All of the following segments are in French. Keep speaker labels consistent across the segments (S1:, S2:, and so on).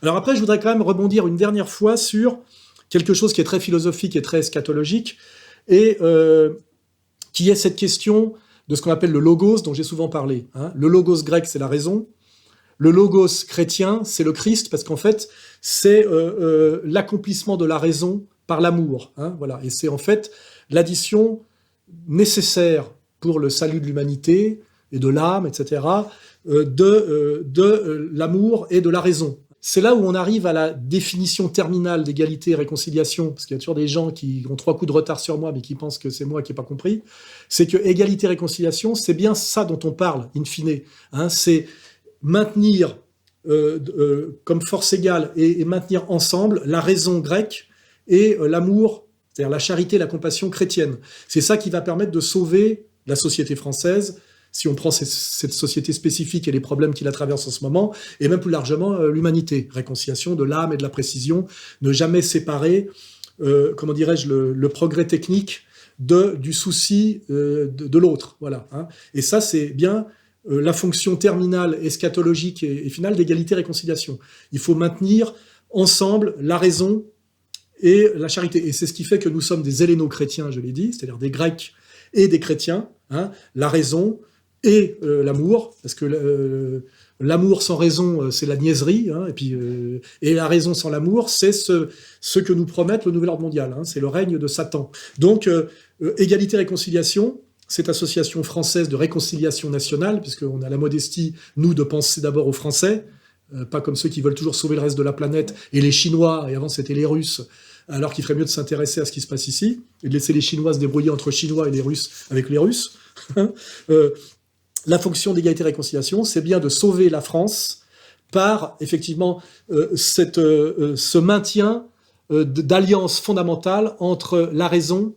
S1: Alors après, je voudrais quand même rebondir une dernière fois sur quelque chose qui est très philosophique et très eschatologique, et qui est cette question de ce qu'on appelle le logos, dont j'ai souvent parlé. Hein. Le logos grec, c'est la raison. Le logos chrétien, c'est le Christ, parce qu'en fait, c'est l'accomplissement de la raison par l'amour. Hein, voilà. Et c'est en fait l'addition nécessaire pour le salut de l'humanité et de l'âme, etc., de l'amour et de la raison. C'est là où on arrive à la définition terminale d'égalité et réconciliation, parce qu'il y a toujours des gens qui ont 3 coups de retard sur moi, mais qui pensent que c'est moi qui n'ai pas compris. C'est que égalité et réconciliation, c'est bien ça dont on parle, in fine. Hein, c'est maintenir comme force égale et maintenir ensemble la raison grecque et l'amour, c'est-à-dire la charité, la compassion chrétienne. C'est ça qui va permettre de sauver la société française, si on prend cette société spécifique et les problèmes qui la traversent en ce moment, et même plus largement l'humanité. Réconciliation de l'âme et de la précision, ne jamais séparer, comment dirais-je, le progrès technique du souci de l'autre. Voilà, hein. Et ça, c'est bien la fonction terminale, eschatologique et finale d'égalité-réconciliation. Il faut maintenir ensemble la raison et la charité. Et c'est ce qui fait que nous sommes des helléno-chrétiens, je l'ai dit, c'est-à-dire des Grecs et des chrétiens, hein, la raison et l'amour, parce que l'amour sans raison, c'est la niaiserie, hein, et la raison sans l'amour, c'est ce que nous promettent le nouvel ordre mondial, hein, c'est le règne de Satan. Donc, égalité-réconciliation, cette association française de réconciliation nationale, puisqu'on a la modestie, nous, de penser d'abord aux Français, pas comme ceux qui veulent toujours sauver le reste de la planète, et les Chinois, et avant c'était les Russes, alors qu'il ferait mieux de s'intéresser à ce qui se passe ici, et de laisser les Chinois se débrouiller entre Chinois et les Russes avec les Russes. La fonction d'égalité-réconciliation, c'est bien de sauver la France par, effectivement, ce maintien d'alliance fondamentale entre la raison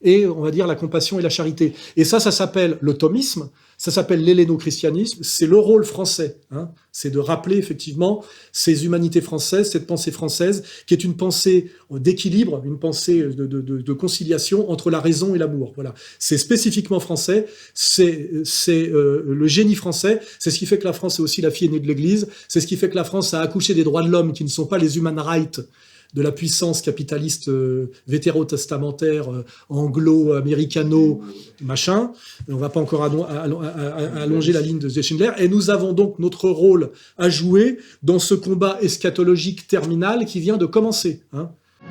S1: et, on va dire, la compassion et la charité. Et ça s'appelle le thomisme, ça s'appelle l'helléno-christianisme, c'est le rôle français. Hein. C'est de rappeler, effectivement, ces humanités françaises, cette pensée française, qui est une pensée d'équilibre, une pensée de conciliation entre la raison et l'amour. Voilà. C'est spécifiquement français, c'est le génie français, c'est ce qui fait que la France est aussi la fille aînée de l'Église, c'est ce qui fait que la France a accouché des droits de l'homme qui ne sont pas les human rights de la puissance capitaliste vétérotestamentaire, anglo-américano, machin. On ne va pas encore allonger la ligne de Schindler. Et nous avons donc notre rôle à jouer dans ce combat eschatologique terminal qui vient de commencer. Hein.